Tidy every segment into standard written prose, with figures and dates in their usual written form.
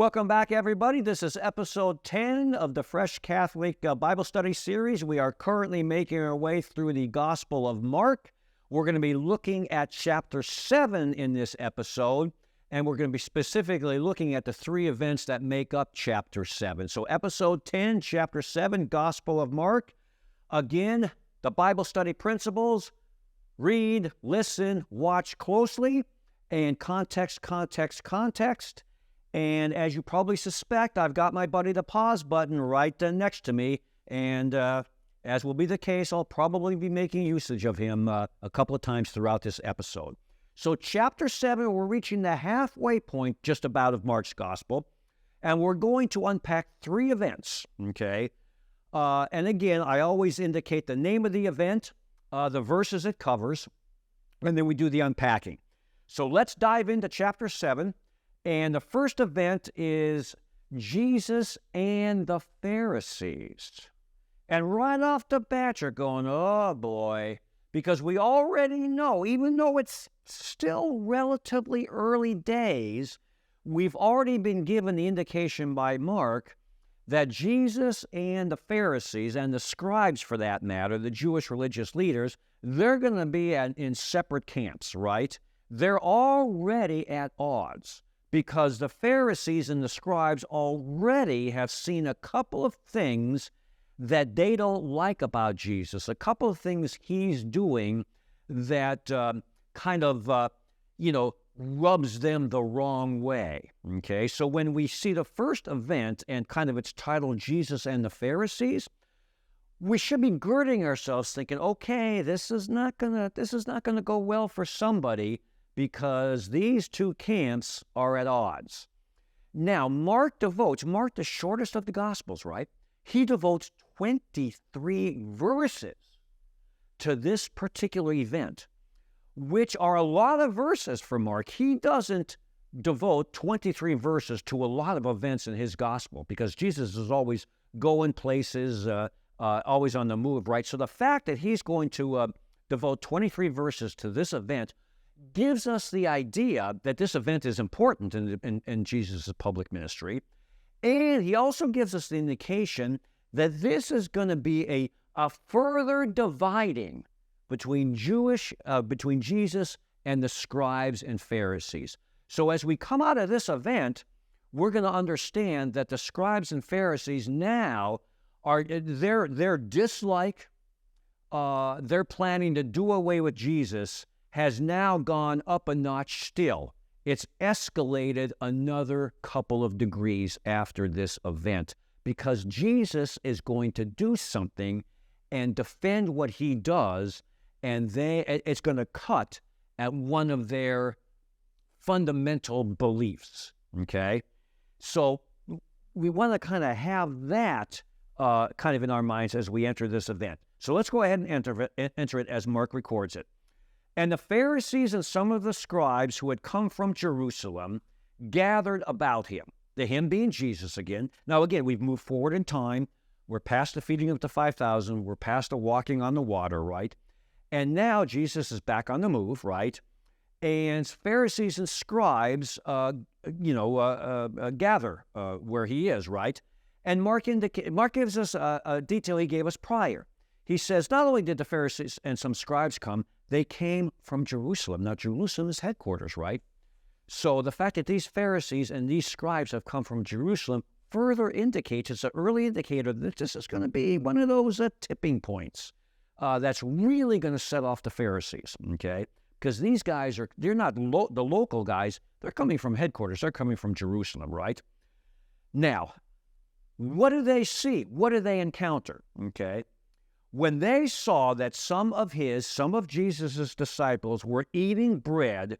Welcome back, everybody. This is episode 10 of the Fresh Catholic Bible Study Series. We are currently making our way through the Gospel of Mark. We're going to be looking at chapter 7 in this episode, and we're going to be specifically looking at the three events that make up chapter 7. So episode 10, chapter 7, Gospel of Mark. Again, the Bible study principles: read, listen, watch closely, and context. And as you probably suspect, I've got my buddy the pause button right next to me. And as will be the case, I'll probably be making usage of him a couple of times throughout this episode. So chapter 7, we're reaching the halfway point just about of Mark's Gospel. And we're going to unpack three events, okay? And again, I always indicate the name of the event, the verses it covers, and then we do the unpacking. So let's dive into chapter 7. And the first event is Jesus and the Pharisees. And right off the bat, you're going, oh boy, because we already know, even though it's still relatively early days, we've already been given the indication by Mark that Jesus and the Pharisees, and the scribes for that matter, the Jewish religious leaders, they're going to be in separate camps, right? They're already at odds, because the Pharisees and the scribes already have seen a couple of things that they don't like about Jesus, a couple of things he's doing that rubs them the wrong way, okay? So when we see the first event and kind of its title, Jesus and the Pharisees, we should be girding ourselves thinking, okay, this is not gonna go well for somebody, because these two camps are at odds. Now, Mark, the shortest of the Gospels, right? He devotes 23 verses to this particular event, which are a lot of verses for Mark. He doesn't devote 23 verses to a lot of events in his Gospel, because Jesus is always going places, always on the move, right? So the fact that he's going to devote 23 verses to this event gives us the idea that this event is important in Jesus' public ministry. And he also gives us the indication that this is going to be a further dividing between Jesus and the scribes and Pharisees. So as we come out of this event, we're going to understand that the scribes and Pharisees now are their dislike, they're planning to do away with Jesus, has now gone up a notch still. It's escalated another couple of degrees after this event, because Jesus is going to do something and defend what he does, and it's going to cut at one of their fundamental beliefs, okay? So we want to kind of have that kind of in our minds as we enter this event. So let's go ahead and enter it as Mark records it. And the Pharisees and some of the scribes who had come from Jerusalem gathered about him. The him being Jesus again. Now again, we've moved forward in time. We're past the feeding of the 5,000. We're past the walking on the water, right? And now Jesus is back on the move, right? And Pharisees and scribes, gather where he is, right? And Mark gives us a detail he gave us prior. He says, not only did the Pharisees and some scribes come, they came from Jerusalem. Now, Jerusalem is headquarters, right? So the fact that these Pharisees and these scribes have come from Jerusalem further indicates, it's an early indicator that this is going to be one of those tipping points that's really going to set off the Pharisees, okay? Because these guys they're not the local guys. They're coming from headquarters. They're coming from Jerusalem, right? Now, what do they see? What do they encounter, okay? When they saw that some of Jesus' disciples were eating bread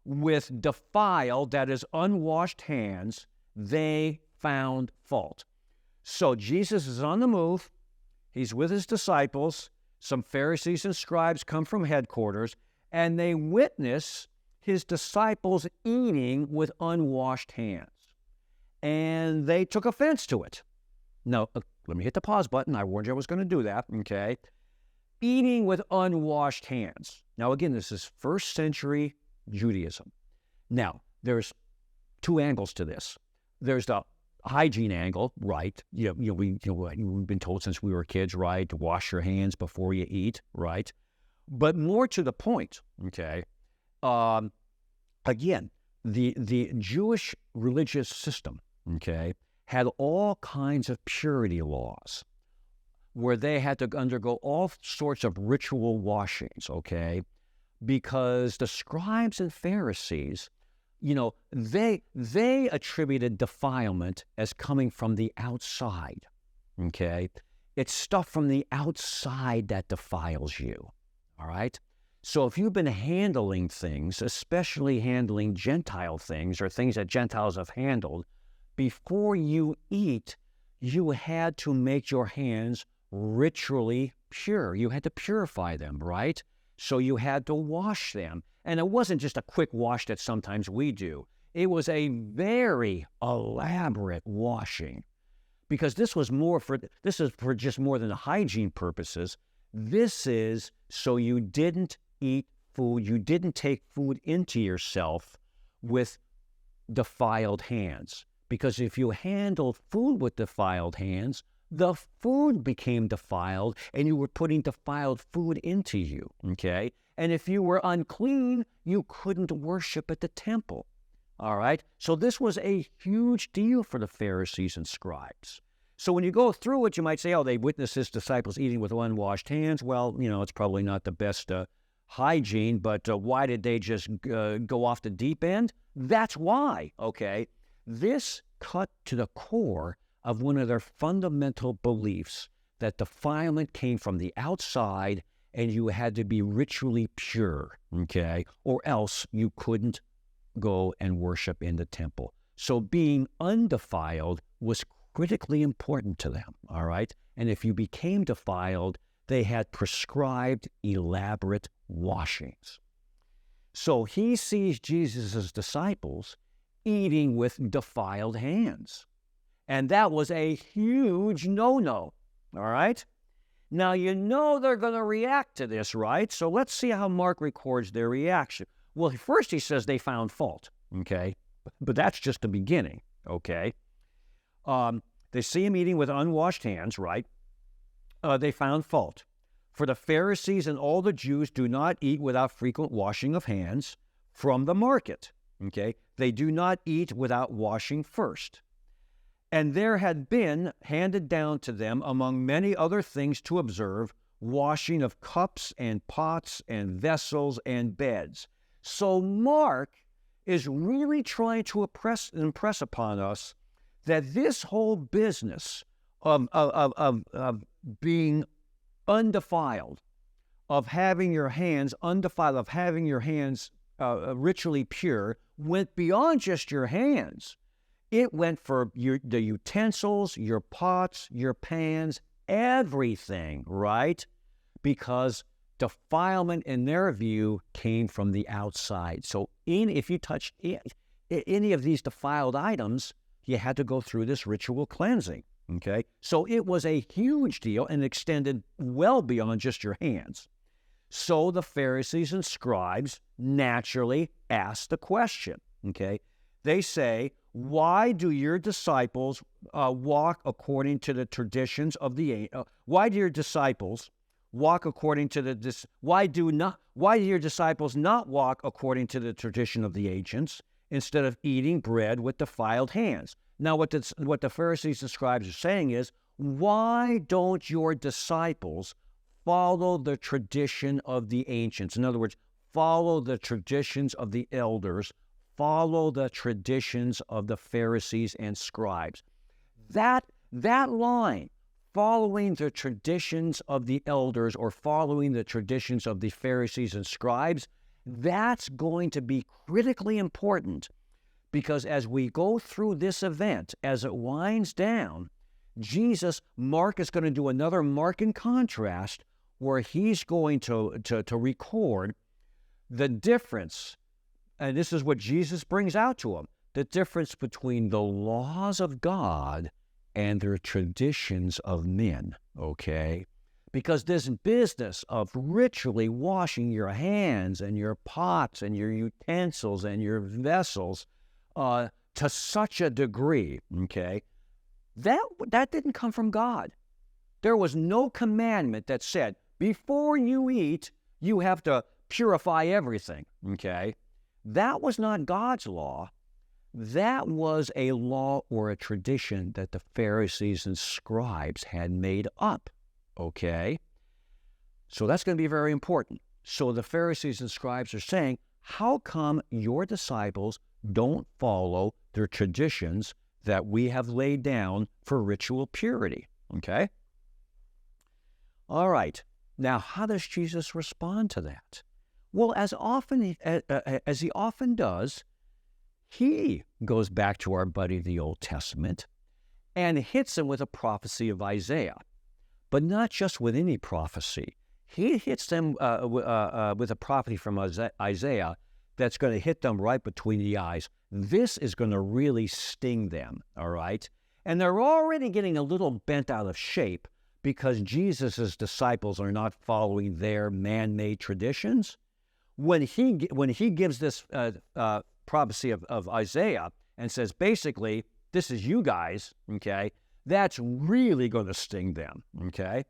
with defiled, that is, unwashed hands, they found fault. So Jesus is on the move. He's with his disciples. Some Pharisees and scribes come from headquarters, and they witness his disciples eating with unwashed hands. And they took offense to it. Now, let me hit the pause button. I warned you I was going to do that, okay? Eating with unwashed hands. Now, again, this is first century Judaism. Now, there's two angles to this. there's the hygiene angle, right? We've been told since we were kids, right, to wash your hands before you eat, right? But more to the point, okay? Again, the Jewish religious system, okay, had all kinds of purity laws where they had to undergo all sorts of ritual washings, okay, because the scribes and Pharisees, they attributed defilement as coming from the outside, okay? It's stuff from the outside that defiles you, all right? So if you've been handling things, especially handling Gentile things or things that Gentiles have handled, before you eat, you had to make your hands ritually pure. You had to purify them, right? So you had to wash them. And it wasn't just a quick wash that sometimes we do. It was a very elaborate washing, because this is for just more than hygiene purposes. This is so you didn't eat food, you didn't take food into yourself with defiled hands. Because if you handled food with defiled hands, the food became defiled, and you were putting defiled food into you, okay? And if you were unclean, you couldn't worship at the temple, all right? So this was a huge deal for the Pharisees and scribes. So when you go through it, you might say, oh, they witnessed his disciples eating with unwashed hands. Well, it's probably not the best hygiene, but why did they just go off the deep end? That's why, okay? This cut to the core of one of their fundamental beliefs, that defilement came from the outside and you had to be ritually pure, okay? Or else you couldn't go and worship in the temple. So being undefiled was critically important to them, all right? And if you became defiled, they had prescribed elaborate washings. So he sees Jesus' disciples eating with defiled hands. And that was a huge no-no, all right? Now, they're going to react to this, right? So let's see how Mark records their reaction. Well, first he says they found fault, okay? But that's just the beginning, okay? They see him eating with unwashed hands, right? They found fault. For the Pharisees and all the Jews do not eat without frequent washing of hands from the market, okay? They do not eat without washing first. And there had been handed down to them, among many other things to observe, washing of cups and pots and vessels and beds. So Mark is really trying to impress upon us that this whole business of being undefiled, of having your hands undefiled, of having your hands ritually pure, went beyond just your hands. It went for the utensils, your pots, your pans, everything, right? Because defilement, in their view, came from the outside. So if you touched any of these defiled items, you had to go through this ritual cleansing, okay? So it was a huge deal and extended well beyond just your hands. So the Pharisees and scribes naturally asked the question, okay? They say, why do your disciples walk according to the traditions of the why do your disciples walk according to the why do your disciples not walk according to the tradition of the ancients, instead of eating bread with defiled hands? Now what the Pharisees and scribes are saying is, why don't your disciples follow the tradition of the ancients? In other words, follow the traditions of the elders, follow the traditions of the Pharisees and scribes. That line, following the traditions of the elders or following the traditions of the Pharisees and scribes, that's going to be critically important, because as we go through this event, as it winds down, Mark is going to do another mark and contrast where he's going to record the difference. And this is what Jesus brings out to them, the difference between the laws of God and their traditions of men, okay? Because this business of ritually washing your hands and your pots and your utensils and your vessels to such a degree, okay, that didn't come from God. There was no commandment that said, before you eat, you have to purify everything, okay? That was not God's law. That was a law or a tradition that the Pharisees and scribes had made up, okay? So that's going to be very important. So the Pharisees and scribes are saying, how come your disciples don't follow their traditions that we have laid down for ritual purity, okay? All right. Now, how does Jesus respond to that? Well, as he often does, he goes back to our buddy, the Old Testament, and hits him with a prophecy of Isaiah. But not just with any prophecy. He hits them with a prophecy from Isaiah that's going to hit them right between the eyes. This is going to really sting them, all right? And they're already getting a little bent out of shape because Jesus' disciples are not following their man-made traditions. When he gives this prophecy of Isaiah and says, basically, this is you guys, okay, that's really going to sting them, okay?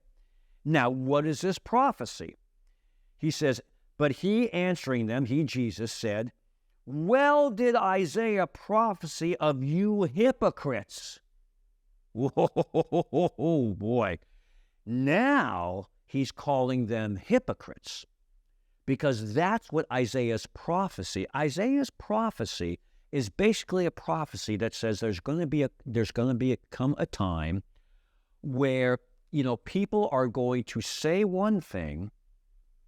Now, what is this prophecy? He says, but he answering them, he, Jesus, said, well did Isaiah prophesy of you hypocrites. Whoa, boy. Now he's calling them hypocrites because that's what Isaiah's prophecy. Isaiah's prophecy is basically a prophecy that says there's going to come a time where, you know, people are going to say one thing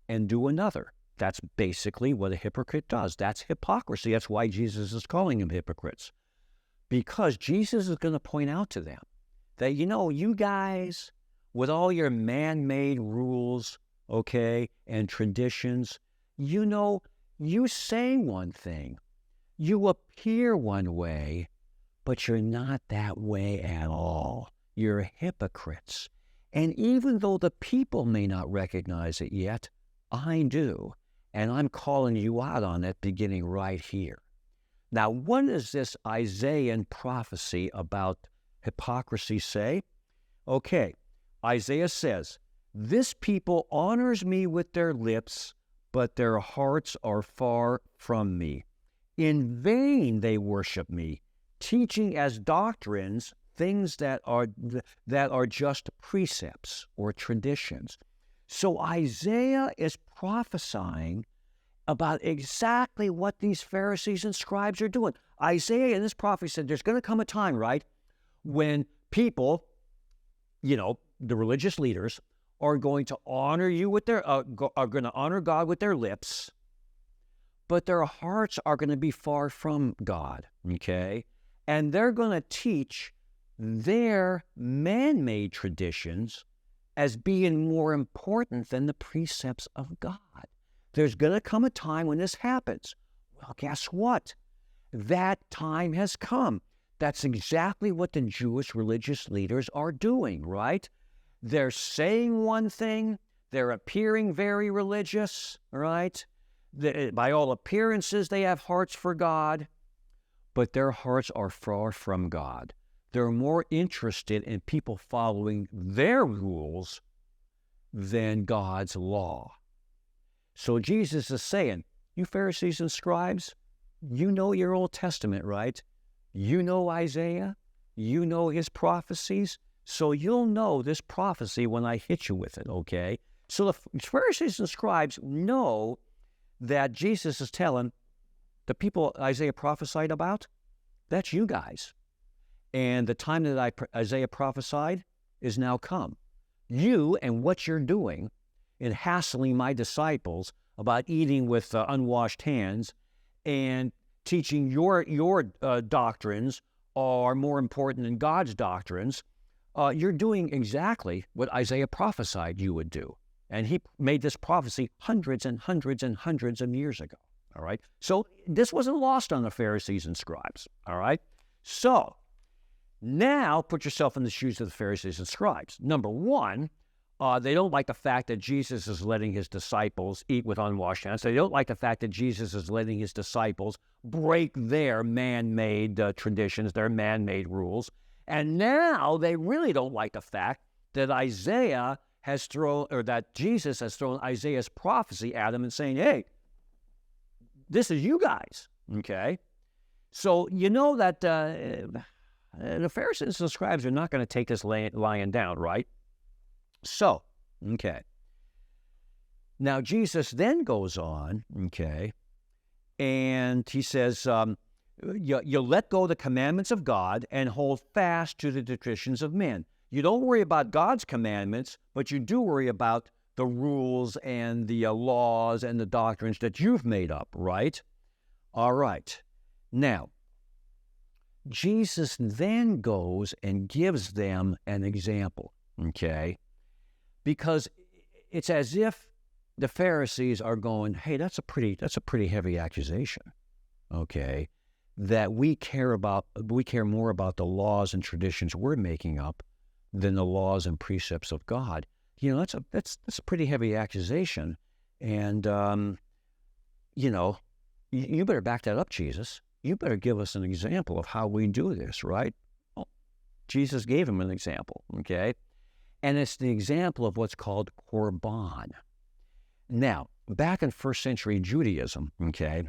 and do another. That's basically what a hypocrite does. That's hypocrisy. That's why Jesus is calling them hypocrites. Because Jesus is going to point out to them that, you know, you guys, with all your man-made rules, okay, and traditions, you know, you say one thing, you appear one way, but you're not that way at all. You're hypocrites. And even though the people may not recognize it yet, I do. And I'm calling you out on it beginning right here. Now, what does this Isaiah prophecy about hypocrisy say? Okay, Isaiah says, this people honors me with their lips, but their hearts are far from me. In vain they worship me, teaching as doctrines things that are just precepts or traditions. So Isaiah is prophesying about exactly what these Pharisees and scribes are doing. Isaiah in this prophecy said there's going to come a time, right, when people, you know, the religious leaders, are going to honor you with their, are going to honor God with their lips, but their hearts are going to be far from God, okay? And they're going to teach their man-made traditions as being more important than the precepts of God. There's going to come a time when this happens. Well, guess what? That time has come. That's exactly what the Jewish religious leaders are doing, right? They're saying one thing, they're appearing very religious, right? By all appearances, they have hearts for God, but their hearts are far from God. They're more interested in people following their rules than God's law. So Jesus is saying, you Pharisees and scribes, you know your Old Testament, right? You know Isaiah, you know his prophecies, so you'll know this prophecy when I hit you with it, okay? So the Pharisees and scribes know that Jesus is telling the people Isaiah prophesied about, that's you guys. And the time that Isaiah prophesied is now come. You and what you're doing in hassling my disciples about eating with unwashed hands and teaching your doctrines are more important than God's doctrines, you're doing exactly what Isaiah prophesied you would do. And he made this prophecy hundreds and hundreds and hundreds of years ago, all right? So this wasn't lost on the Pharisees and scribes, all right? So now put yourself in the shoes of the Pharisees and scribes. Number one, They don't like the fact that Jesus is letting his disciples eat with unwashed hands. They don't like the fact that Jesus is letting his disciples break their man-made traditions, their man-made rules. And now they really don't like the fact that Isaiah has thrown, or that Jesus has thrown Isaiah's prophecy at them and saying, hey, this is you guys, okay? So you know that the Pharisees and the scribes are not going to take this lying down, right? So, okay. Now, Jesus then goes on, okay, and he says, you let go of the commandments of God and hold fast to the traditions of men. You don't worry about God's commandments, but you do worry about the rules and the laws and the doctrines that you've made up, right? All right. Now, Jesus then goes and gives them an example, okay? Because it's as if the Pharisees are going, hey, that's a pretty heavy accusation, okay? That we care more about the laws and traditions we're making up than the laws and precepts of God. You know, that's a pretty heavy accusation, and you better back that up, Jesus. You better give us an example of how we do this, right? Well, Jesus gave him an example, okay? And it's the example of what's called korban. Now, back in first century Judaism, okay,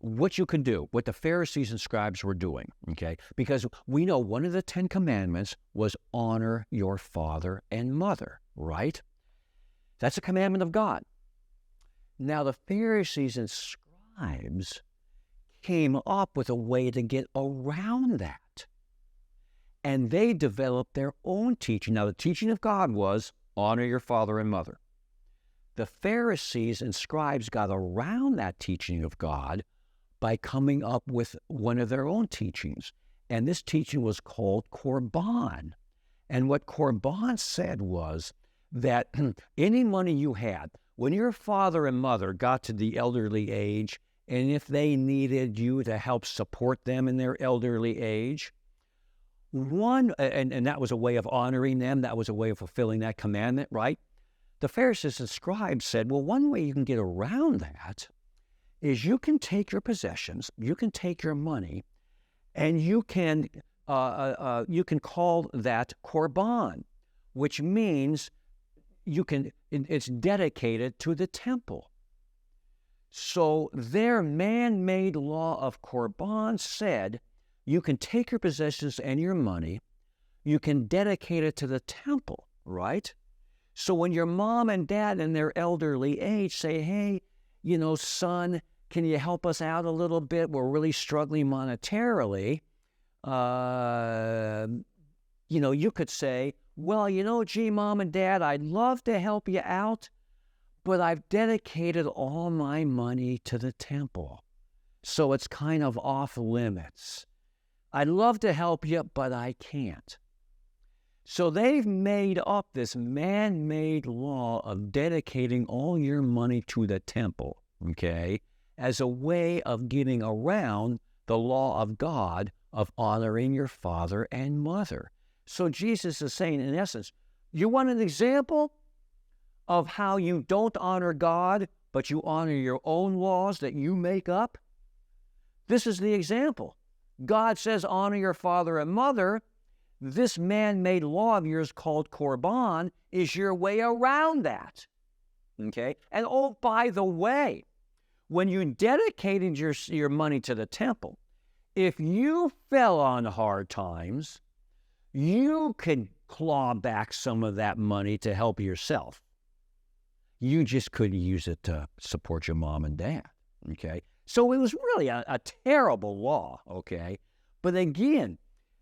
what you could do, what the Pharisees and scribes were doing, okay, because we know one of the 10 commandments was honor your father and mother, right? That's a commandment of God. Now, the Pharisees and scribes came up with a way to get around that. And they developed their own teaching. Now, the teaching of God was honor your father and mother. The Pharisees and scribes got around that teaching of God by coming up with one of their own teachings. And this teaching was called korban. And what korban said was that any money you had, when your father and mother got to the elderly age, and if they needed you to help support them in their elderly age, and that was a way of honoring them, that was a way of fulfilling that commandment, right? The Pharisees and scribes said, well, one way you can get around that is you can take your possessions, you can take your money, and you can call that korban, which means it's dedicated to the temple. So their man-made law of korban said, you can take your possessions and your money, you can dedicate it to the temple, right? So when your mom and dad in their elderly age say, hey, son, can you help us out a little bit? We're really struggling monetarily. You could say, well, gee, mom and dad, I'd love to help you out, but I've dedicated all my money to the temple, so it's kind of off limits. I'd love to help you, but I can't. So they've made up this man-made law of dedicating all your money to the temple, okay, as a way of getting around the law of God of honoring your father and mother. So Jesus is saying, in essence, you want an example of how you don't honor God, but you honor your own laws that you make up? This is the example. God says, honor your father and mother. This man-made law of yours called korban is your way around that, okay? And oh, by the way, when you dedicated your money to the temple, if you fell on hard times, you could claw back some of that money to help yourself. You just couldn't use it to support your mom and dad, okay? So it was really a terrible law, okay? But again,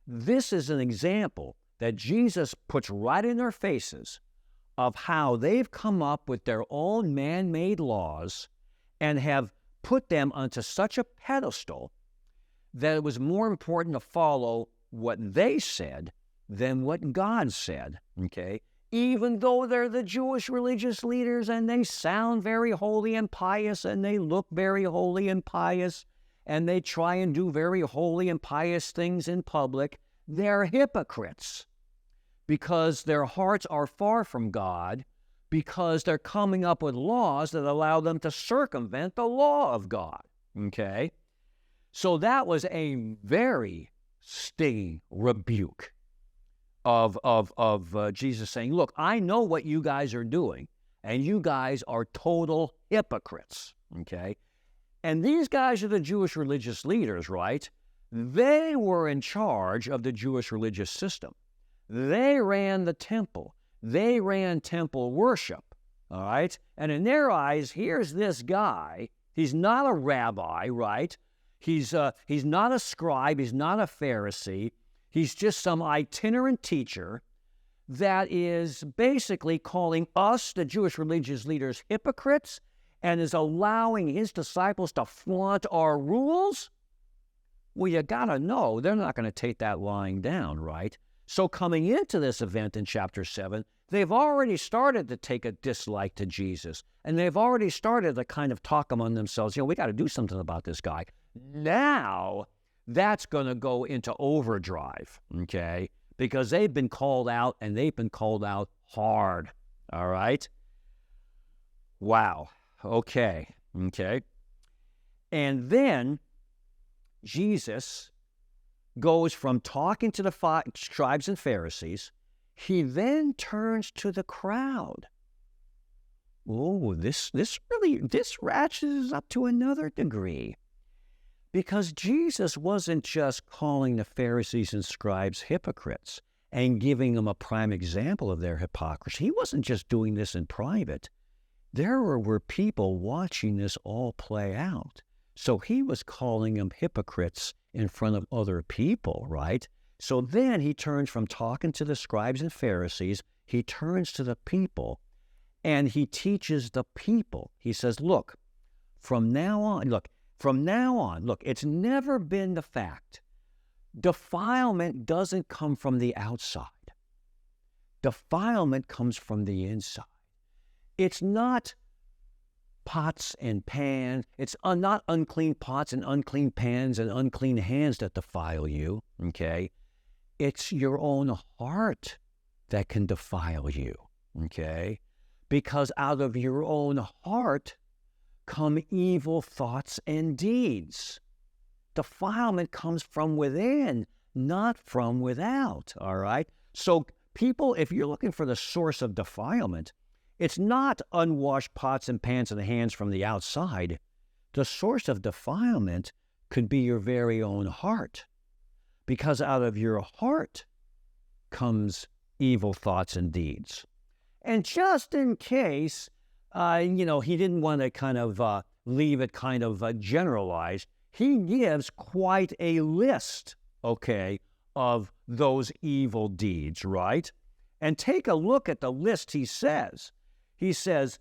this is an example that Jesus puts right in their faces of how they've come up with their own man-made laws and have put them onto such a pedestal that it was more important to follow what they said than what God said, okay? Even though they're the Jewish religious leaders and they sound very holy and pious and they look very holy and pious and they try and do very holy and pious things in public, they're hypocrites. because their hearts are far from God, because they're coming up with laws that allow them to circumvent the law of God. Okay? So that was a very stinging rebuke of Jesus saying, look, I know what you guys are doing, and you guys are total hypocrites. Okay? And these guys are the Jewish religious leaders, right? They were in charge of the Jewish religious system. They ran the temple. They ran temple worship, all right? And in their eyes, here's this guy. He's not a rabbi, right? He's not a scribe. He's not a Pharisee. He's just some itinerant teacher that is basically calling us, the Jewish religious leaders, hypocrites, and is allowing his disciples to flaunt our rules. Well, you got to know they're not going to take that lying down, right? So coming into this event in chapter 7, they've already started to take a dislike to Jesus, and they've already started to kind of talk among themselves, we got to do something about this guy. Now, that's going to go into overdrive, okay? Because they've been called out, and they've been called out hard, all right? Wow. Okay. And then Jesus goes from talking to the scribes and Pharisees, he then turns to the crowd. Oh, this ratchets up to another degree. Because Jesus wasn't just calling the Pharisees and scribes hypocrites and giving them a prime example of their hypocrisy. He wasn't just doing this in private. There were people watching this all play out. So he was calling them hypocrites in front of other people, right? So then he turns from talking to the scribes and Pharisees, he turns to the people, and he teaches the people. He says, from now on, it's never been the fact. Defilement doesn't come from the outside. Defilement comes from the inside. It's not pots and pans. It's not unclean pots and unclean pans and unclean hands that defile you, okay? It's your own heart that can defile you, okay? Because out of your own heart come evil thoughts and deeds. Defilement comes from within, not from without, all right? So people, if you're looking for the source of defilement, it's not unwashed pots and pans and hands from the outside. The source of defilement could be your very own heart, because out of your heart comes evil thoughts and deeds. And just in case, he didn't want to kind of leave it kind of generalized, he gives quite a list, okay, of those evil deeds, right? And take a look at the list he says. He says,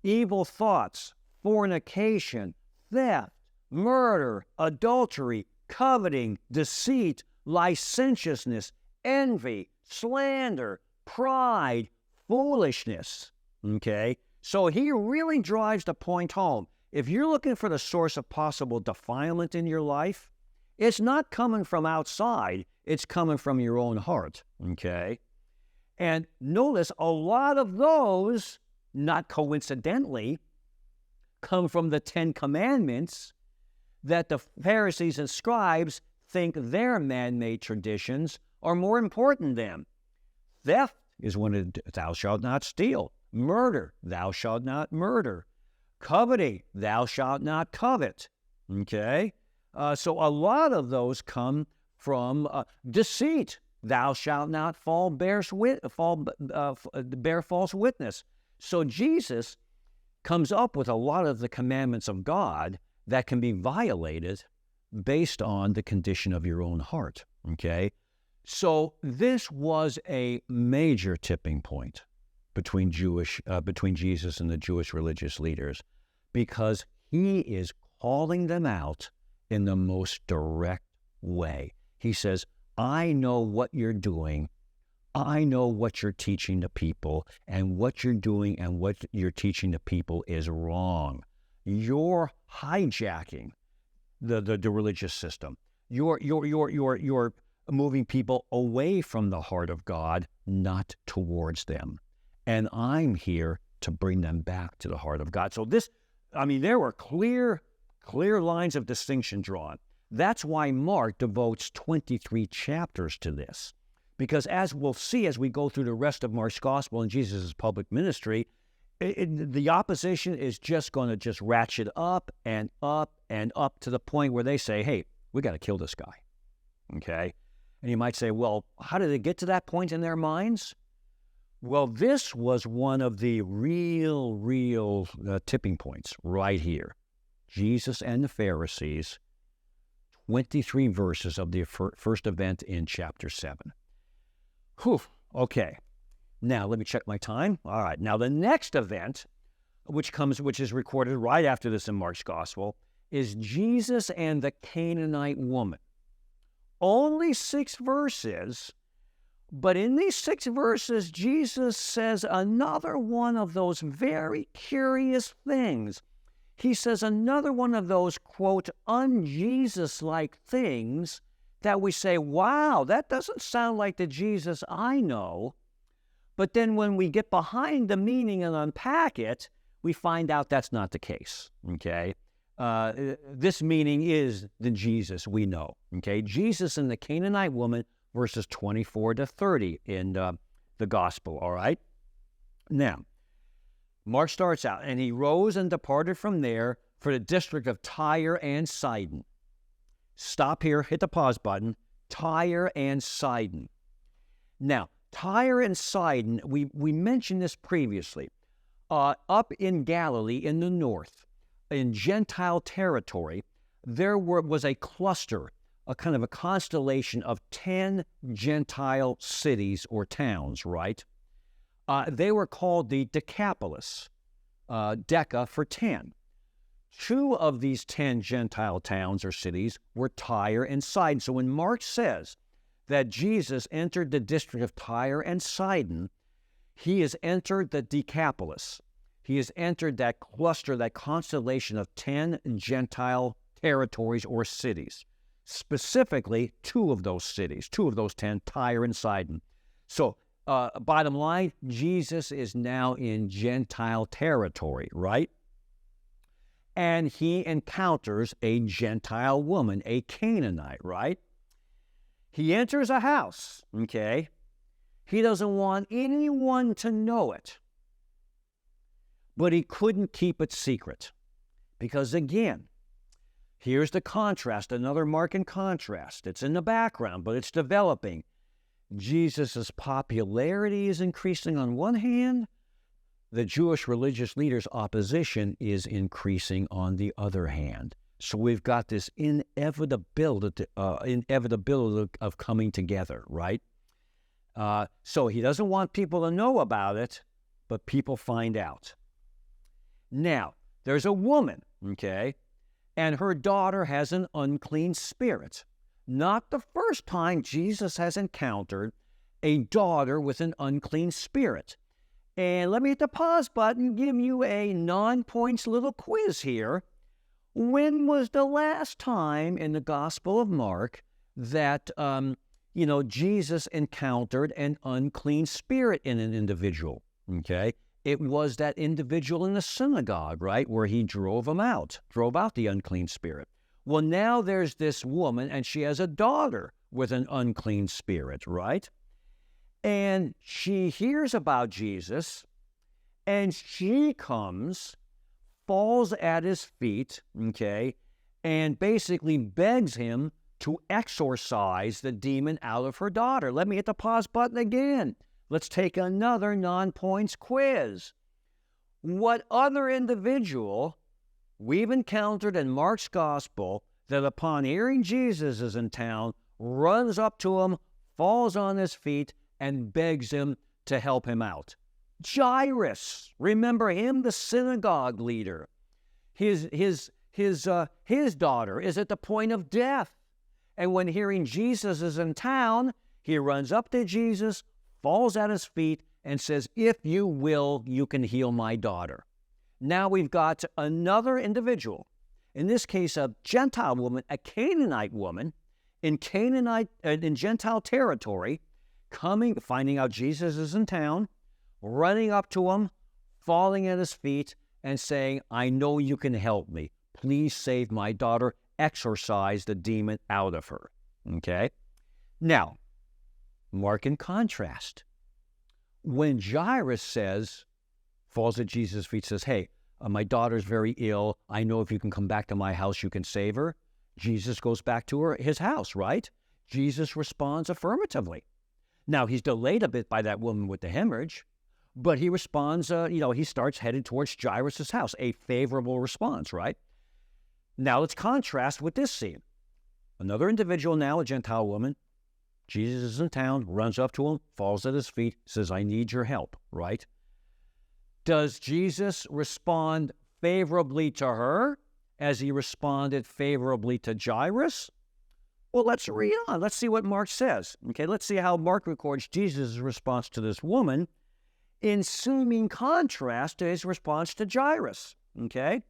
evil thoughts, fornication, theft, murder, adultery, coveting, deceit, licentiousness, envy, slander, pride, foolishness. Okay? So he really drives the point home. If you're looking for the source of possible defilement in your life, it's not coming from outside, it's coming from your own heart. Okay? And notice a lot of those, not coincidentally, come from the 10 Commandments that the Pharisees and scribes think their man-made traditions are more important than. Theft is one of the, thou shalt not steal. Murder, thou shalt not murder. Coveting, thou shalt not covet. Okay? So a lot of those come from deceit. Thou shalt not bear false witness. So Jesus comes up with a lot of the commandments of God that can be violated based on the condition of your own heart, okay? So this was a major tipping point between Jesus and the Jewish religious leaders, because he is calling them out in the most direct way. He says, I know what you're doing. I know what you're teaching the people, and what you're doing and what you're teaching the people is wrong. You're hijacking the religious system. You're moving people away from the heart of God, not towards them. And I'm here to bring them back to the heart of God. So there were clear lines of distinction drawn. That's why Mark devotes 23 chapters to this. Because as we'll see as we go through the rest of Mark's gospel and Jesus' public ministry, the opposition is just going to just ratchet up and up and up to the point where they say, hey, we got to kill this guy. Okay? And you might say, well, how did they get to that point in their minds? Well, this was one of the real tipping points right here. Jesus and the Pharisees, 23 verses of the first event in chapter 7. Whew, okay. Now, let me check my time. All right. Now, the next event, which is recorded right after this in Mark's gospel, is Jesus and the Canaanite woman. Only 6 verses, but in these 6 verses, Jesus says another one of those very curious things. He says another one of those, quote, un-Jesus-like things that we say, wow, that doesn't sound like the Jesus I know. But then when we get behind the meaning and unpack it, we find out that's not the case, okay? This meaning is the Jesus we know, okay? Jesus and the Canaanite woman, verses 24 to 30 in the gospel, all right? Now, Mark starts out, and he rose and departed from there for the district of Tyre and Sidon. Stop here, hit the pause button. Tyre and Sidon. Now, Tyre and Sidon, we mentioned this previously. Up in Galilee in the north, in Gentile territory, there was a cluster, a kind of a constellation of 10 Gentile cities or towns, right? They were called the Decapolis, Deca for 10. 2 of these 10 Gentile towns or cities were Tyre and Sidon. So when Mark says that Jesus entered the district of Tyre and Sidon, he has entered the Decapolis. He has entered that cluster, that constellation of 10 Gentile territories or cities. Specifically, 2 of those cities, 2 of those 10, Tyre and Sidon. So, bottom line, Jesus is now in Gentile territory, right? And he encounters a Gentile woman, a Canaanite, right? He enters a house, okay? He doesn't want anyone to know it. But he couldn't keep it secret. Because again, here's the contrast, another mark in contrast. It's in the background, but it's developing. Jesus' popularity is increasing on one hand. The Jewish religious leaders' opposition is increasing on the other hand. So we've got this inevitability of coming together, right? So he doesn't want people to know about it, but people find out. Now, there's a woman, okay, and her daughter has an unclean spirit. Not the first time Jesus has encountered a daughter with an unclean spirit. And let me hit the pause button, give you a non-points little quiz here. When was the last time in the Gospel of Mark that, Jesus encountered an unclean spirit in an individual, okay? It was that individual in the synagogue, right, where he drove out the unclean spirit. Well, now there's this woman, and she has a daughter with an unclean spirit, right? And she hears about Jesus, and she comes, falls at his feet, okay, and basically begs him to exorcise the demon out of her daughter. Let me hit the pause button again. Let's take another non-points quiz. What other individual we've encountered in Mark's gospel that upon hearing Jesus is in town, runs up to him, falls on his feet, and begs him to help him out? Jairus. Remember him, the synagogue leader. His daughter is at the point of death. And when hearing Jesus is in town, he runs up to Jesus, falls at his feet, and says, if you will, you can heal my daughter. Now we've got another individual, in this case a Gentile woman, a Canaanite woman, in Canaanite, in Gentile territory, finding out Jesus is in town, running up to him, falling at his feet, and saying, I know you can help me. Please save my daughter. Exorcise the demon out of her. Okay? Now, Mark in contrast. When Jairus falls at Jesus' feet, says, hey, my daughter's very ill. I know if you can come back to my house, you can save her. Jesus goes back to his house, right? Jesus responds affirmatively. Now, he's delayed a bit by that woman with the hemorrhage, but he responds, he starts headed towards Jairus' house, a favorable response, right? Now, let's contrast with this scene. Another individual now, a Gentile woman. Jesus is in town, runs up to him, falls at his feet, says, I need your help, right? Does Jesus respond favorably to her as he responded favorably to Jairus? Well, let's read on. Let's see what Mark says. Okay, let's see how Mark records Jesus' response to this woman in seeming contrast to his response to Jairus. Okay,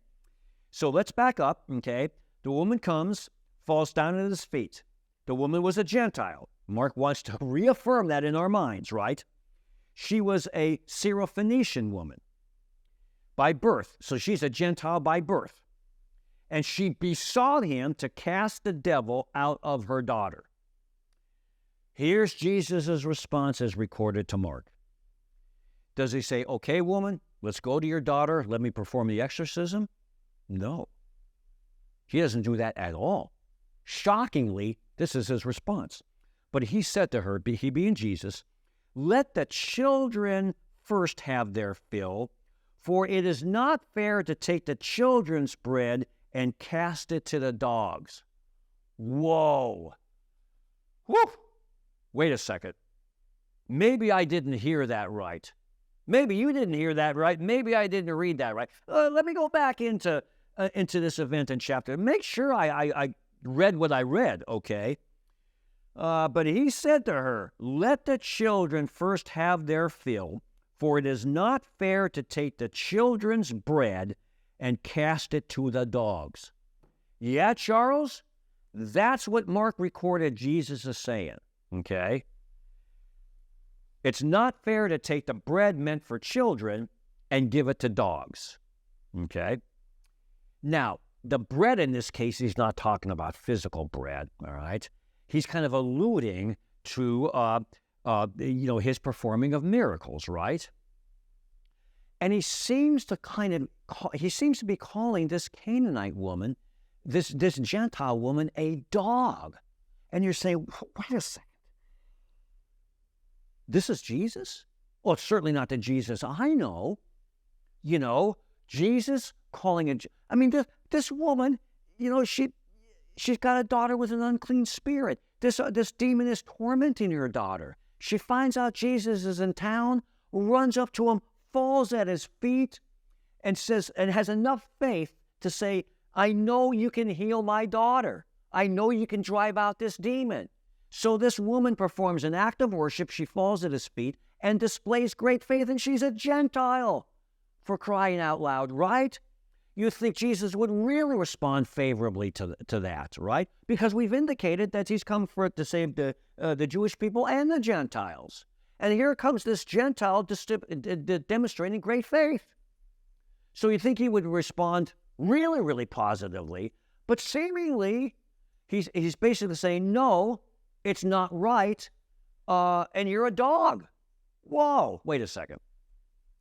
so let's back up. Okay, the woman comes, falls down at his feet. The woman was a Gentile. Mark wants to reaffirm that in our minds, right? She was a Syrophoenician woman by birth. So she's a Gentile by birth. And she besought him to cast the devil out of her daughter. Here's Jesus' response as recorded to Mark. Does he say, okay, woman, let's go to your daughter, let me perform the exorcism? No. He doesn't do that at all. Shockingly, this is his response. But he said to her, he being Jesus, let the children first have their fill, for it is not fair to take the children's bread and cast it to the dogs. Whoa. Woo! Wait a second. Maybe I didn't hear that right. Maybe you didn't hear that right. Maybe I didn't read that right. Let me go back into this event and chapter. Make sure I read what I read, okay? But he said to her, let the children first have their fill, for it is not fair to take the children's bread and cast it to the dogs. Yeah, Charles? That's what Mark recorded Jesus is saying, okay? It's not fair to take the bread meant for children and give it to dogs, okay? Now, the bread in this case, he's not talking about physical bread, all right? He's kind of alluding to, his performing of miracles, right? And he seems to be calling this Canaanite woman, this Gentile woman, a dog. And you're saying, wait a second. This is Jesus? Well, it's certainly not the Jesus I know. You know, Jesus calling it, this woman, she's got a daughter with an unclean spirit. This demon is tormenting her daughter. She finds out Jesus is in town, runs up to him, falls at his feet, and has enough faith to say, I know you can heal my daughter. I know you can drive out this demon. So this woman performs an act of worship. She falls at his feet and displays great faith, and she's a Gentile, for crying out loud, right? You think Jesus would really respond favorably to that, right? Because we've indicated that he's come to save the Jewish people and the Gentiles. And here comes this Gentile demonstrating great faith. So you think he would respond really, really positively, but seemingly he's basically saying, no, it's not right, and you're a dog. Whoa, wait a second.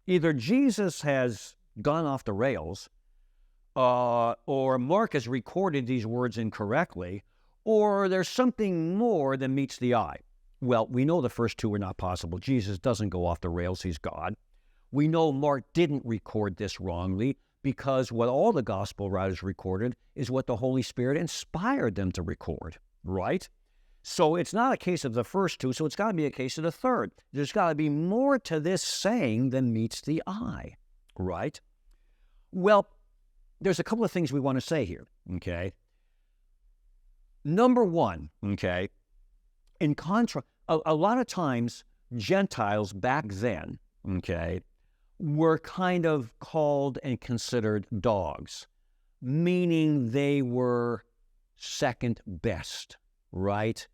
Either Jesus has gone off the rails, or Mark has recorded these words incorrectly, or there's something more than meets the eye. Well, we know the first two are not possible. Jesus doesn't go off the rails. He's God. We know Mark didn't record this wrongly because what all the gospel writers recorded is what the Holy Spirit inspired them to record, right? So it's not a case of the first two, so it's got to be a case of the third. There's got to be more to this saying than meets the eye, right? Well, there's a couple of things we want to say here, okay? Number one, okay, in contrast, a lot of times Gentiles back then, okay, were kind of called and considered dogs, meaning they were second best, right?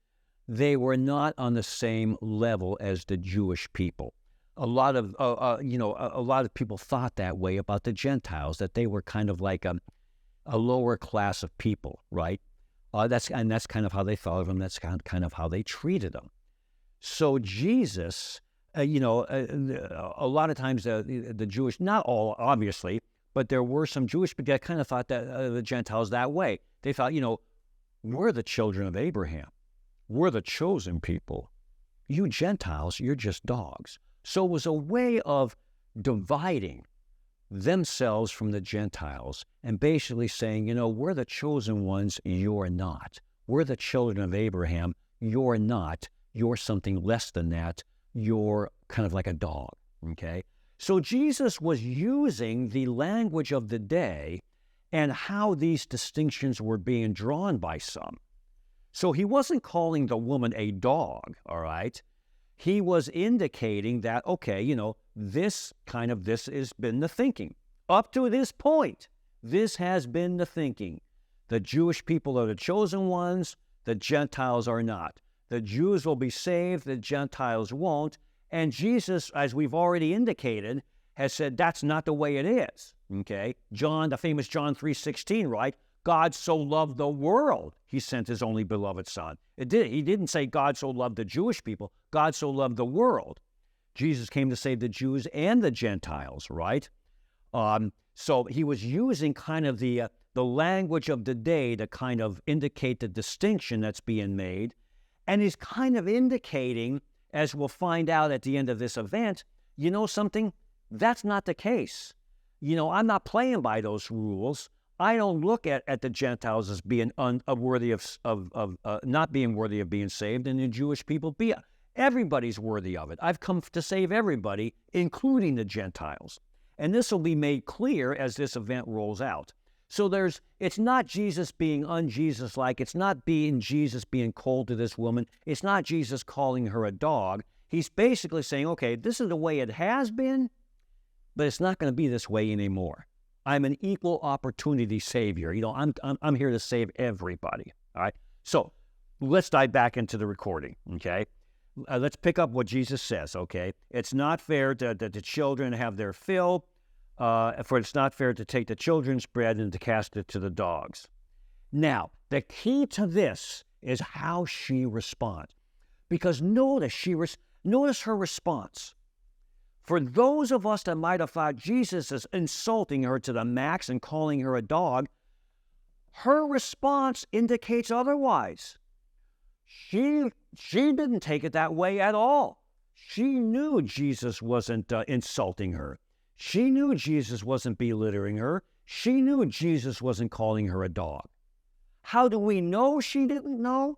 They were not on the same level as the Jewish people. A lot of a lot of people thought that way about the Gentiles, that they were kind of like a lower class of people, right? That's kind of how they thought of them. That's kind of how they treated them. So Jesus, a lot of times the Jewish, not all obviously, but there were some Jewish people that kind of thought that the Gentiles that way. They thought, we're the children of Abraham. We're the chosen people. You Gentiles, you're just dogs. So it was a way of dividing themselves from the Gentiles and basically saying, we're the chosen ones, you're not. We're the children of Abraham, you're not. You're something less than that. You're kind of like a dog, okay? So Jesus was using the language of the day and how these distinctions were being drawn by some. So he wasn't calling the woman a dog, all right? He was indicating that, okay, this has been the thinking. Up to this point, this has been the thinking. The Jewish people are the chosen ones, the Gentiles are not. The Jews will be saved, the Gentiles won't. And Jesus, as we've already indicated, has said that's not the way it is, okay? The famous John 3:16, right? God so loved the world, he sent his only beloved son. He didn't say God so loved the Jewish people. God so loved the world. Jesus came to save the Jews and the Gentiles, right? So he was using kind of the language of the day to kind of indicate the distinction that's being made. And he's kind of indicating, as we'll find out at the end of this event, something? That's not the case. I'm not playing by those rules. I don't look at the Gentiles as being unworthy of not being worthy of being saved, and the Jewish people everybody's worthy of it. I've come to save everybody, including the Gentiles. And this will be made clear as this event rolls out. So it's not Jesus being un-Jesus-like. It's not Jesus being cold to this woman. It's not Jesus calling her a dog. He's basically saying, okay, this is the way it has been, but it's not going to be this way anymore. I'm an equal opportunity savior. I'm here to save everybody. All right. So let's dive back into the recording. Okay. Let's pick up what Jesus says. Okay. It's not fair that the children have their fill, for it's not fair to take the children's bread and to cast it to the dogs. Now, the key to this is how she responds, because notice her response. For those of us that might have thought Jesus is insulting her to the max and calling her a dog, her response indicates otherwise. She didn't take it that way at all. She knew Jesus wasn't insulting her. She knew Jesus wasn't belittling her. She knew Jesus wasn't calling her a dog. How do we know she didn't know?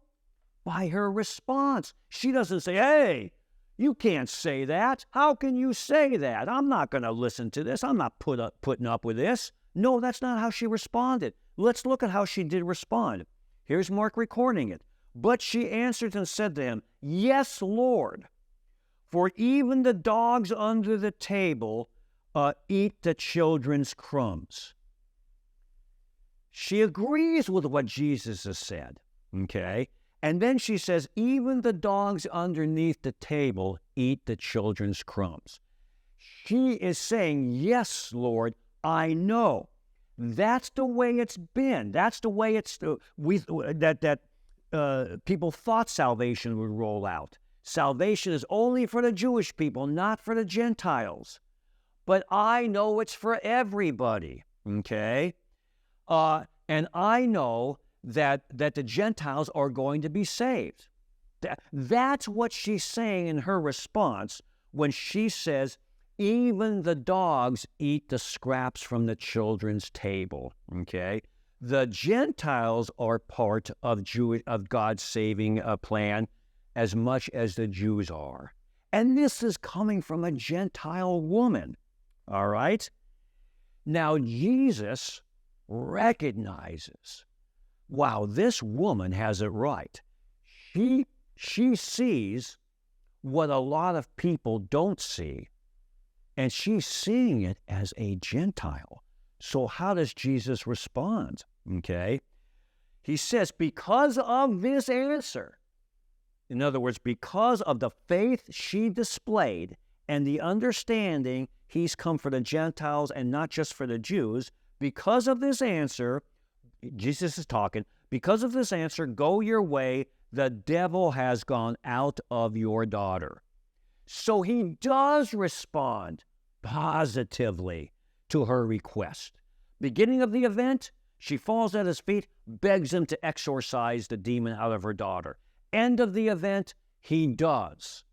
By her response. She doesn't say, hey, you can't say that. How can you say that? I'm not going to listen to this. I'm not putting up with this. No, that's not how she responded. Let's look at how she did respond. Here's Mark recording it. But she answered and said to him, yes, Lord, for even the dogs under the table eat the children's crumbs. She agrees with what Jesus has said, okay? And then she says, even the dogs underneath the table eat the children's crumbs. She is saying, yes, Lord, I know. That's the way it's been. That's the way people thought salvation would roll out. Salvation is only for the Jewish people, not for the Gentiles. But I know it's for everybody, okay? And I know that the Gentiles are going to be saved. That's what she's saying in her response when she says, even the dogs eat the scraps from the children's table, okay? The Gentiles are part of God's saving plan as much as the Jews are. And this is coming from a Gentile woman, all right? Now, Jesus recognizes, wow, this woman has it right. She sees what a lot of people don't see, and she's seeing it as a Gentile. So how does Jesus respond? Okay. He says, because of this answer, in other words, because of the faith she displayed and the understanding he's come for the Gentiles and not just for the Jews, because of this answer, Jesus is talking, because of this answer, go your way, the devil has gone out of your daughter. So he does respond positively to her request. Beginning of the event, she falls at his feet, begs him to exorcise the demon out of her daughter. End of the event, he does.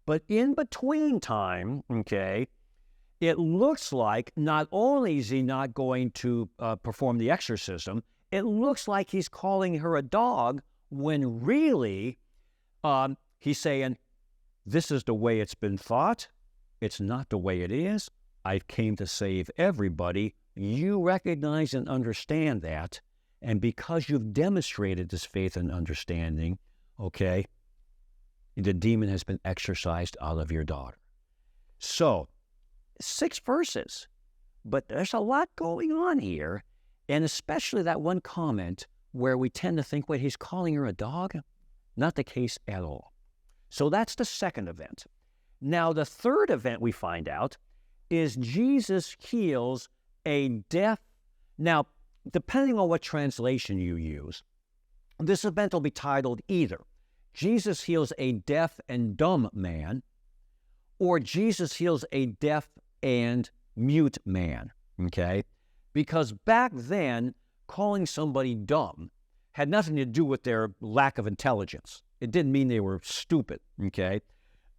But in between time, okay, it looks like not only is he not going to perform the exorcism, it looks like he's calling her a dog when really he's saying, this is the way it's been thought. It's not the way it is. I came to save everybody. You recognize and understand that. And because you've demonstrated this faith and understanding, okay, the demon has been exorcised out of your daughter. So, 6 verses, but there's a lot going on here, and especially that one comment where we tend to think, wait, he's calling her a dog? Not the case at all. So that's the second event. Now, the third event we find out is Jesus heals a deaf. Now, depending on what translation you use, this event will be titled either Jesus heals a deaf and dumb man, or Jesus heals a deaf and mute man, okay? Because back then, calling somebody dumb had nothing to do with their lack of intelligence. It didn't mean they were stupid, okay?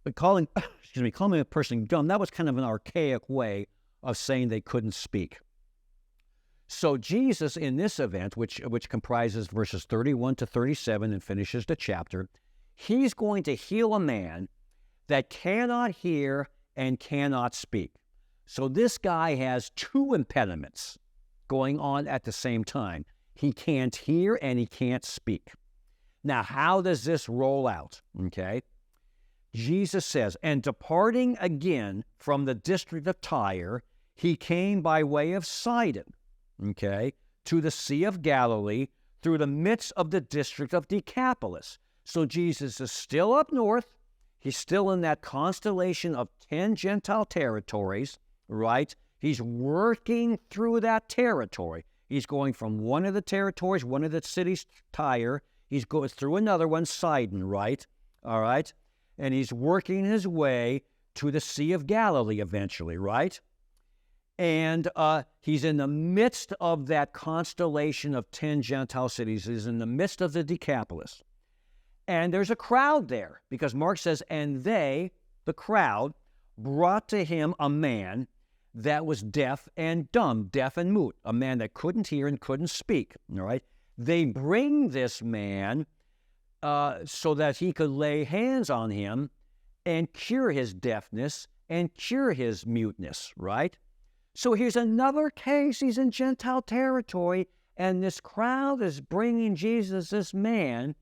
But calling a person dumb, that was kind of an archaic way of saying they couldn't speak. So Jesus, in this event, which comprises verses 31 to 37 and finishes the chapter, he's going to heal a man that cannot hear and cannot speak. So this guy has 2 impediments going on at the same time. He can't hear and he can't speak. Now, how does this roll out? Okay. Jesus says, and departing again from the district of Tyre, he came by way of Sidon, okay, to the Sea of Galilee through the midst of the district of Decapolis. So Jesus is still up north. He's still in that constellation of 10 Gentile territories, right? He's working through that territory. He's going from one of the territories, one of the cities, Tyre. He's going through another one, Sidon, right? All right? And he's working his way to the Sea of Galilee eventually, right? And he's in the midst of that constellation of 10 Gentile cities. He's in the midst of the Decapolis. And there's a crowd there because Mark says, and they, the crowd, brought to him a man that was deaf and dumb, deaf and mute, a man that couldn't hear and couldn't speak, all right? They bring this man so that he could lay hands on him and cure his deafness and cure his muteness, right? So here's another case. He's in Gentile territory, and this crowd is bringing Jesus this man,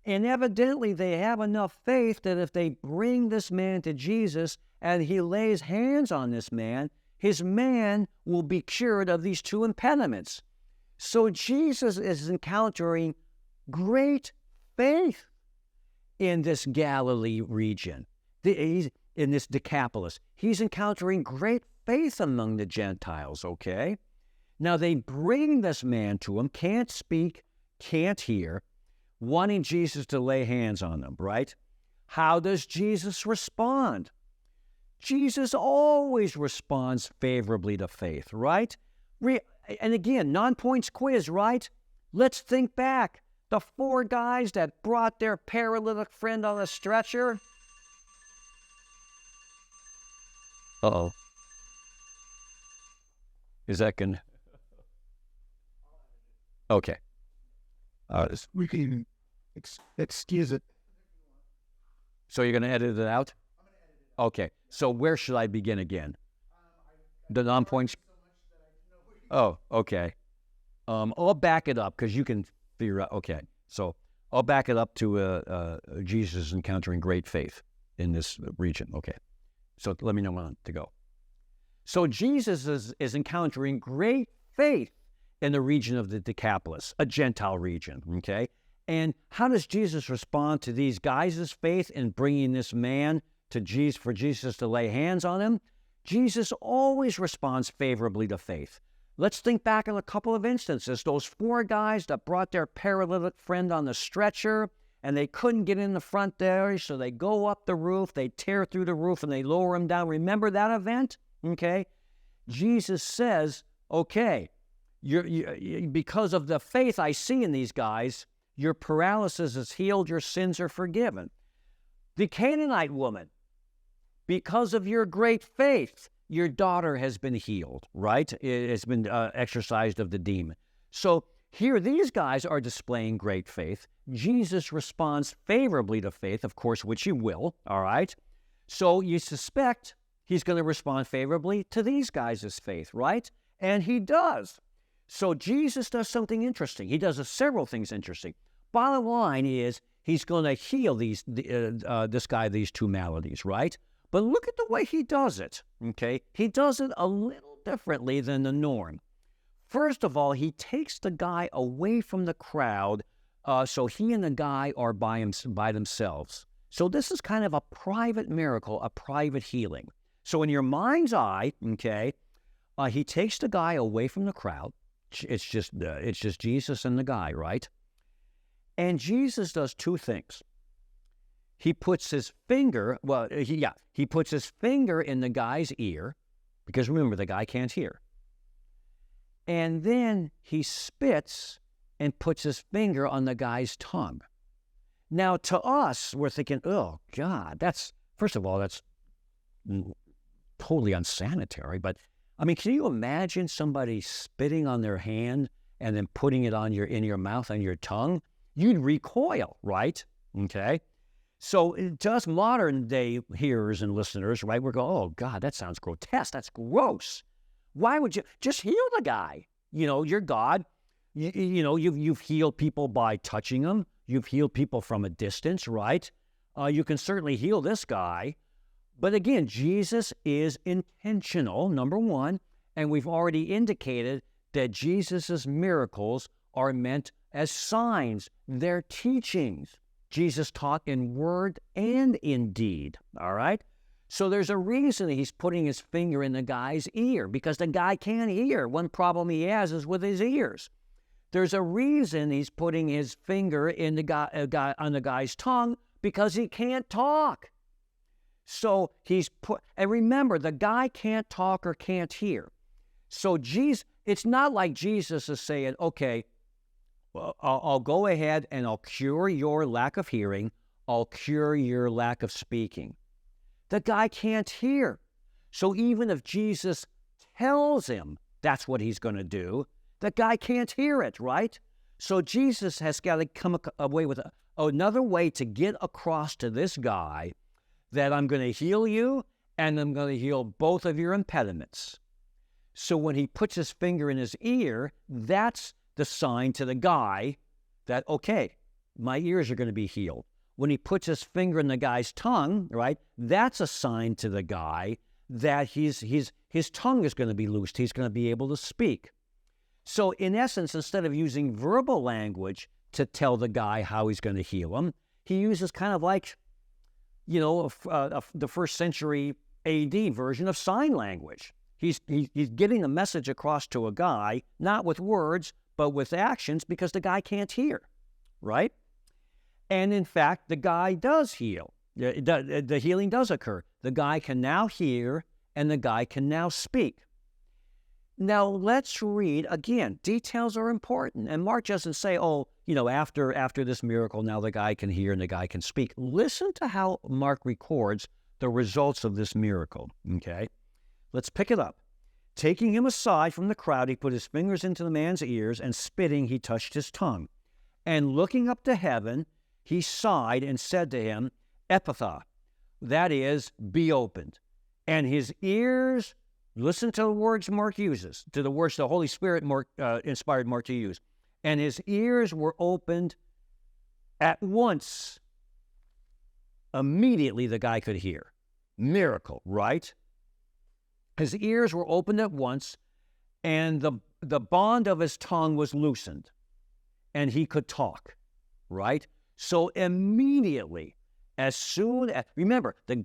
and evidently they have enough faith that if they bring this man to Jesus and he lays hands on this man, his man will be cured of these 2 impediments. So Jesus is encountering great faith in this Galilee region. He's in this Decapolis. He's encountering great faith among the Gentiles, okay? Now they bring this man to him, can't speak, can't hear, wanting Jesus to lay hands on them, right? How does Jesus respond? Jesus always responds favorably to faith, right? And again, non-points quiz, right? Let's think back. The 4 guys that brought their paralytic friend on a stretcher. Uh-oh. Is that going to... Okay. We can excuse it. So you're going to edit it out? I'm going to edit it out. Okay. So where should I begin again? The non-points... Oh, okay. I'll back it up because you can figure out. Okay, so I'll back it up to Jesus encountering great faith in this region. Okay, so let me know when to go. So Jesus is encountering great faith in the region of the Decapolis, a Gentile region, okay? And how does Jesus respond to these guys' faith in bringing this man to Jesus, for Jesus to lay hands on him? Jesus always responds favorably to faith. Let's think back on a couple of instances. Those 4 guys that brought their paralytic friend on the stretcher, and they couldn't get in the front there, so they go up the roof, they tear through the roof, and they lower him down. Remember that event? Okay? Jesus says, okay, because of the faith I see in these guys, your paralysis is healed, your sins are forgiven. The Canaanite woman, because of your great faith, your daughter has been healed, right? It has been exorcised of the demon. So here, these guys are displaying great faith. Jesus responds favorably to faith, of course, which he will, all right? So you suspect he's going to respond favorably to these guys' faith, right? And he does. So Jesus does something interesting. He does several things interesting. Bottom line is he's going to heal this guy, these 2 maladies, right? But look at the way he does it, okay? He does it a little differently than the norm. First of all, he takes the guy away from the crowd, so he and the guy are by themselves. So this is kind of a private miracle, a private healing. So in your mind's eye, okay, he takes the guy away from the crowd. It's just Jesus and the guy, right? And Jesus does 2 things. He puts his finger, he puts his finger in the guy's ear, because remember, the guy can't hear. And then he spits and puts his finger on the guy's tongue. Now, to us, we're thinking, oh, God, first of all, that's totally unsanitary. But, I mean, can you imagine somebody spitting on their hand and then putting it in your mouth, on your tongue? You'd recoil, right? Okay? So to us modern day hearers and listeners, right, we're going, oh, God, that sounds grotesque. That's gross. Why would you just heal the guy? You're God. You've healed people by touching them. You've healed people from a distance, right? You can certainly heal this guy. But again, Jesus is intentional, number 1, and we've already indicated that Jesus' miracles are meant as signs. They're teachings. Jesus taught in word and in deed, all right? So there's a reason he's putting his finger in the guy's ear, because the guy can't hear. One problem he has is with his ears. There's a reason he's putting his finger in the on the guy's tongue, because he can't talk. So and remember, the guy can't talk or can't hear. So it's not like Jesus is saying, okay, well, I'll go ahead and I'll cure your lack of hearing. I'll cure your lack of speaking. The guy can't hear. So even if Jesus tells him that's what he's going to do, the guy can't hear it, right? So Jesus has got to come away with another way to get across to this guy that I'm going to heal you and I'm going to heal both of your impediments. So when he puts his finger in his ear, that's the sign to the guy that, okay, my ears are going to be healed. When he puts his finger in the guy's tongue, right, that's a sign to the guy that his tongue is going to be loosed. He's going to be able to speak. So in essence, instead of using verbal language to tell the guy how he's going to heal him, he uses kind of like, the first century AD version of sign language. He's getting a message across to a guy, not with words, but with actions, because the guy can't hear, right? And in fact, the guy does heal. The healing does occur. The guy can now hear, and the guy can now speak. Now, let's read, again, details are important. And Mark doesn't say, after this miracle, now the guy can hear and the guy can speak. Listen to how Mark records the results of this miracle, okay? Let's pick it up. Taking him aside from the crowd, he put his fingers into the man's ears, and spitting, he touched his tongue. And looking up to heaven, he sighed and said to him, Ephphatha, that is, be opened. And his ears, listen to the words Mark uses, to the words the Holy Spirit inspired Mark to use. And his ears were opened at once. Immediately the guy could hear. Miracle, right? His ears were opened at once, and the the bond of his tongue was loosened, and he could talk, right? So immediately, as soon as, remember, the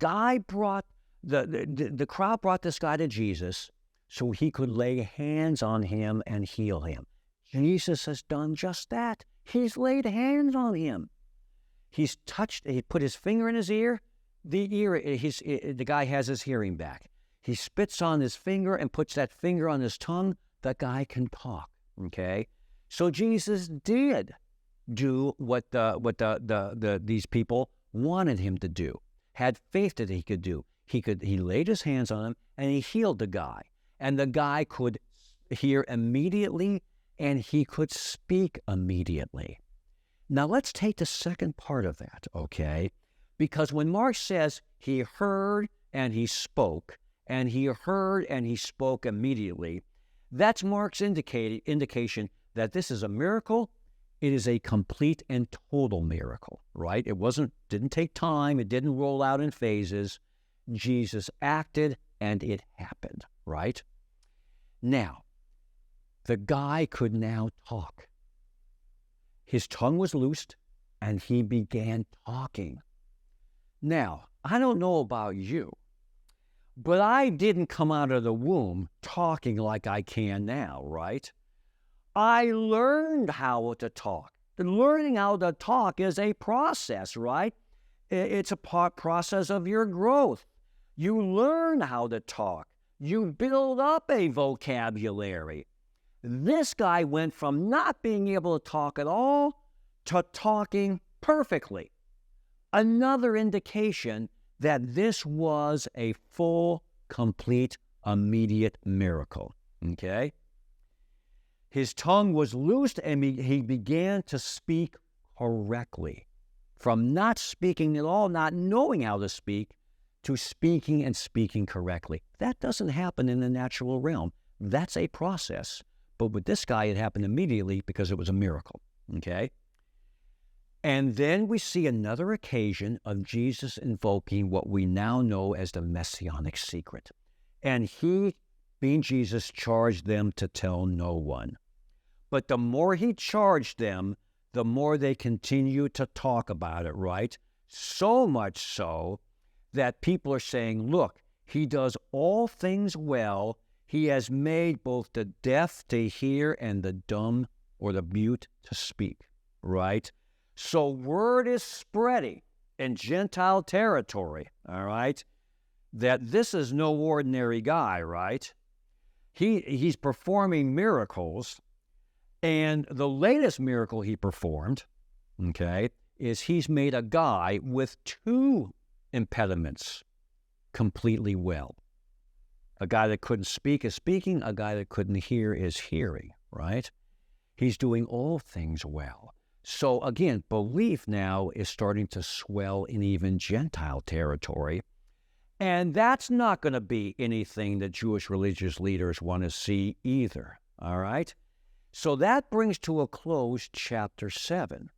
crowd brought this guy to Jesus so he could lay hands on him and heal him. Jesus has done just that. He's laid hands on him. He's touched, he put his finger in his ear. The guy has his hearing back. He spits on his finger and puts that finger on his tongue. The guy can talk, okay? So Jesus did do what these people wanted him to do, had faith that he could do. He laid his hands on him and he healed the guy. And the guy could hear immediately and he could speak immediately. Now let's take the second part of that, okay? Because when Mark says he heard and he spoke, and he heard and he spoke immediately, that's Mark's indication that this is a miracle. It is a complete and total miracle, right? Didn't take time. It didn't roll out in phases. Jesus acted and it happened, right? Now, the guy could now talk. His tongue was loosed and he began talking. Now, I don't know about you, but I didn't come out of the womb talking like I can now, right? I learned how to talk. Learning how to talk is a process, right? It's a process of your growth. You learn how to talk. You build up a vocabulary. This guy went from not being able to talk at all to talking perfectly. Another indication that this was a full, complete, immediate miracle, okay? His tongue was loosed and he began to speak correctly. From not speaking at all, not knowing how to speak, to speaking and speaking correctly. That doesn't happen in the natural realm. That's a process. But with this guy, it happened immediately because it was a miracle, okay? And then we see another occasion of Jesus invoking what we now know as the messianic secret. And he, being Jesus, charged them to tell no one. But the more he charged them, the more they continued to talk about it, right? So much so that people are saying, look, he does all things well. He has made both the deaf to hear and the dumb or the mute to speak, right? So word is spreading in Gentile territory, all right, that this is no ordinary guy, right? He's performing miracles, and the latest miracle he performed, okay, is he's made a guy with two impediments completely well. A guy that couldn't speak is speaking, a guy that couldn't hear is hearing, right? He's doing all things well. So again, belief now is starting to swell in even Gentile territory. And that's not going to be anything that Jewish religious leaders want to see either, all right? So that brings to a close chapter 7.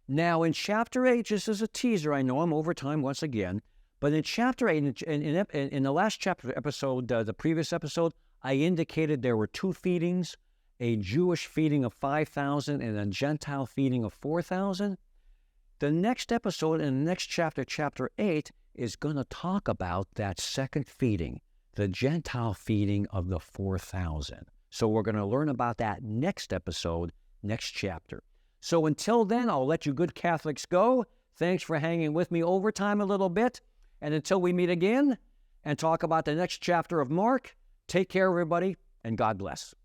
Now in chapter 8, just as a teaser, I know I'm over time once again, but in chapter 8, in the last chapter episode, the previous episode, I indicated there were two feedings, a Jewish feeding of 5,000 and a Gentile feeding of 4,000. The next episode in the next chapter, chapter 8, is going to talk about that second feeding, the Gentile feeding of the 4,000. So we're going to learn about that next episode, next chapter. So until then, I'll let you good Catholics go. Thanks for hanging with me over time a little bit. And until we meet again and talk about the next chapter of Mark, take care, everybody, and God bless.